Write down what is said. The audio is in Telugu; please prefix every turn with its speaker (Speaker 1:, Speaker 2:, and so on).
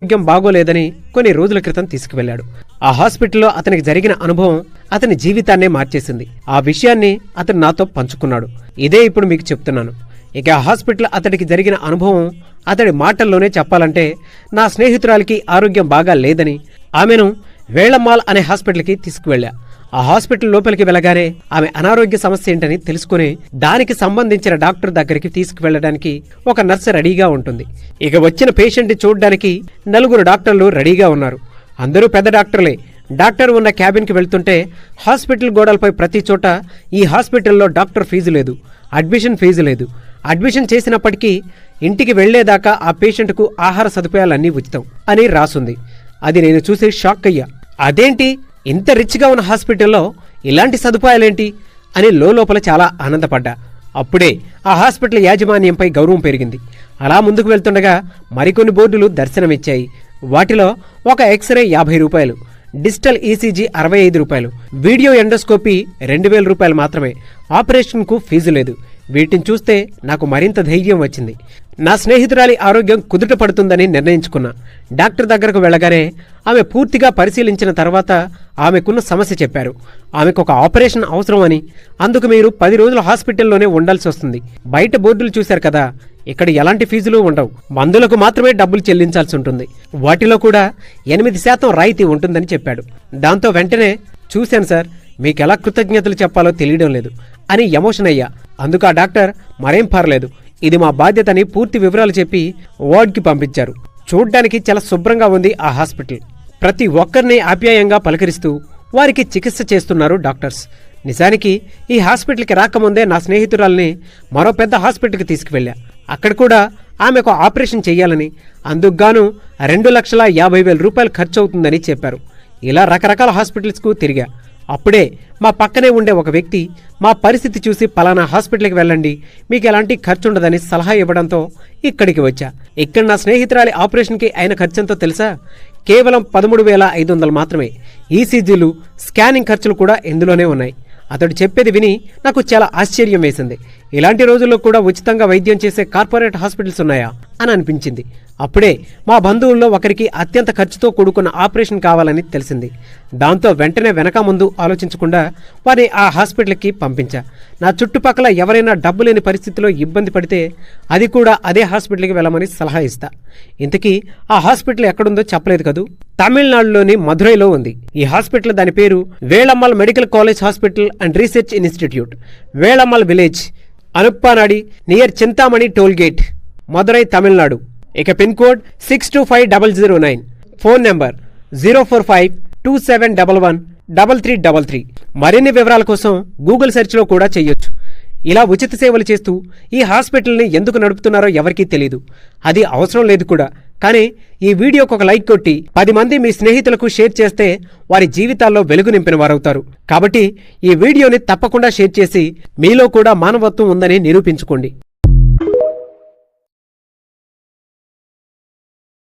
Speaker 1: ఆరోగ్యం బాగోలేదని కొన్ని రోజుల క్రితం తీసుకువెళ్లాడు. ఆ హాస్పిటల్లో అతనికి జరిగిన అనుభవం అతని జీవితాన్నే మార్చేసింది. ఆ విషయాన్ని అతను నాతో పంచుకున్నాడు. ఇదే ఇప్పుడు మీకు చెప్తున్నాను. ఇక ఆ హాస్పిటల్ అతడికి జరిగిన అనుభవం అతడి మాటల్లోనే చెప్పాలంటే, నా స్నేహితురాలికి ఆరోగ్యం బాగా లేదని ఆమెను వేళమ్మాల్ అనే హాస్పిటల్కి తీసుకువెళ్లా. ఆ హాస్పిటల్ లోపలికి వెళ్ళగానే ఆమె అనారోగ్య సమస్య ఏంటని తెలుసుకుని దానికి సంబంధించిన డాక్టర్ దగ్గరికి తీసుకువెళ్లడానికి ఒక నర్సు రెడీగా ఉంటుంది. ఇక వచ్చిన పేషెంట్ చూడ్డానికి 4 డాక్టర్లు రెడీగా ఉన్నారు. అందరూ పెద్ద డాక్టర్లే. డాక్టర్ ఉన్న క్యాబిన్కి వెళ్తుంటే హాస్పిటల్ గోడలపై ప్రతి చోట ఈ హాస్పిటల్లో డాక్టర్ ఫీజు లేదు, అడ్మిషన్ ఫీజు లేదు, అడ్మిషన్ చేసినప్పటికీ ఇంటికి వెళ్లేదాకా ఆ పేషెంట్కు ఆహార సదుపాయాలన్నీ ఉచితం అని రాసుంది. అది నేను చూసి షాక్ అయ్యా. అదేంటి, ఇంత రిచ్గా ఉన్న హాస్పిటల్లో ఇలాంటి సదుపాయాలేంటి అని లోపల చాలా ఆనందపడ్డా. అప్పుడే ఆ హాస్పిటల్ యాజమాన్యంపై గౌరవం పెరిగింది. అలా ముందుకు వెళ్తుండగా మరికొన్ని బోర్డులు దర్శనమిచ్చాయి. వాటిలో ఒక ఎక్స్రే 50 రూపాయలు, డిజిటల్ ఈసీజీ 65 రూపాయలు, వీడియో ఎండోస్కోపీ 2000 రూపాయలు మాత్రమే. ఆపరేషన్కు ఫీజు లేదు. వీటిని చూస్తే నాకు మరింత ధైర్యం వచ్చింది. నా స్నేహితురాలి ఆరోగ్యం కుదుట పడుతుందని నిర్ణయించుకున్నా. డాక్టర్ దగ్గరకు వెళ్ళగానే ఆమె పూర్తిగా పరిశీలించిన తర్వాత ఆమెకున్న సమస్య చెప్పారు. ఆమెకు ఒక ఆపరేషన్ అవసరమని, అందుకు మీరు 10 రోజులు హాస్పిటల్లోనే ఉండాల్సి వస్తుంది. బయట బోర్డులు చూశారు కదా, ఇక్కడ ఎలాంటి ఫీజులు ఉండవు. మందులకు మాత్రమే డబ్బులు చెల్లించాల్సి ఉంటుంది. వాటిలో కూడా 8% రాయితీ ఉంటుందని చెప్పాడు. దాంతో వెంటనే, చూశాను సార్, మీకెలా కృతజ్ఞతలు చెప్పాలో తెలియడం లేదు అని ఎమోషన్ అయ్యా. అందుకు ఆ డాక్టర్, మరేం పర్లేదు, ఇది మా బాధ్యతని పూర్తి వివరాలు చెప్పి వార్డ్కి పంపించారు. చూడ్డానికి చాలా శుభ్రంగా ఉంది ఆ హాస్పిటల్. ప్రతి ఒక్కరిని ఆప్యాయంగా పలకరిస్తూ వారికి చికిత్స చేస్తున్నారు డాక్టర్స్. నిజానికి ఈ హాస్పిటల్కి రాకముందే నా స్నేహితురాల్ని మరో పెద్ద హాస్పిటల్కి తీసుకువెళ్ళా. అక్కడ కూడా ఆమెకు ఆపరేషన్ చెయ్యాలని, అందుకుగాను 2,50,000 రూపాయలు ఖర్చు అవుతుందని చెప్పారు. ఇలా రకరకాల హాస్పిటల్స్కు తిరిగా. అప్పుడే మా పక్కనే ఉండే ఒక వ్యక్తి మా పరిస్థితి చూసి పలానా హాస్పిటల్కి వెళ్ళండి, మీకు ఎలాంటి ఖర్చుండదని సలహా ఇవ్వడంతో ఇక్కడికి వచ్చా. ఇక్కడ నా స్నేహితురాలి ఆపరేషన్కి అయిన ఖర్చంతో తెలుసా? కేవలం 13,500 మాత్రమే. ఈసీజీలు, స్కానింగ్ ఖర్చులు కూడా ఇందులోనే ఉన్నాయి. అతడు చెప్పేది విని నాకు చాలా ఆశ్చర్యం వేసింది. ఇలాంటి రోజుల్లో కూడా ఉచితంగా వైద్యం చేసే కార్పొరేట్ హాస్పిటల్స్ ఉన్నాయా అని అనిపించింది. అప్పుడే మా బంధువుల్లో ఒకరికి అత్యంత ఖర్చుతో కూడుకున్న ఆపరేషన్ కావాలని తెలిసింది. దాంతో వెంటనే వెనక ముందు ఆలోచించకుండా వారిని ఆ హాస్పిటల్కి పంపించా. నా చుట్టుపక్కల ఎవరైనా డబ్బు లేని పరిస్థితిలో ఇబ్బంది పడితే అది కూడా అదే హాస్పిటల్కి వెళ్ళమని సలహా ఇస్తా. ఇంతకీ ఆ హాస్పిటల్ ఎక్కడుందో చెప్పలేదు కదూ. తమిళనాడులోని మధురైలో ఉంది. ఈ హాస్పిటల్ దాని పేరు Velammal medical college hospital and research institute, Velammal village, Anuppanadi near Chintamani tollgate, Madurai, Tamil Nadu. ఇక పిన్ కోడ్ 625009. Phone number 04527113333. మరిన్ని వివరాల కోసం గూగుల్ సెర్చ్లో కూడా చెయ్యొచ్చు. ఇలా ఉచిత సేవలు చేస్తూ ఈ హాస్పిటల్ని ఎందుకు నడుపుతున్నారో ఎవరికీ తెలీదు. అది అవసరం లేదు కూడా. కానీ ఈ వీడియోకి ఒక లైక్ కొట్టి 10 మంది మీ స్నేహితులకు షేర్ చేస్తే వారి జీవితాల్లో వెలుగు నింపిన వారవుతారు. కాబట్టి ఈ వీడియోని తప్పకుండా షేర్ చేసి మీలో కూడా మానవత్వం ఉందని నిరూపించుకోండి.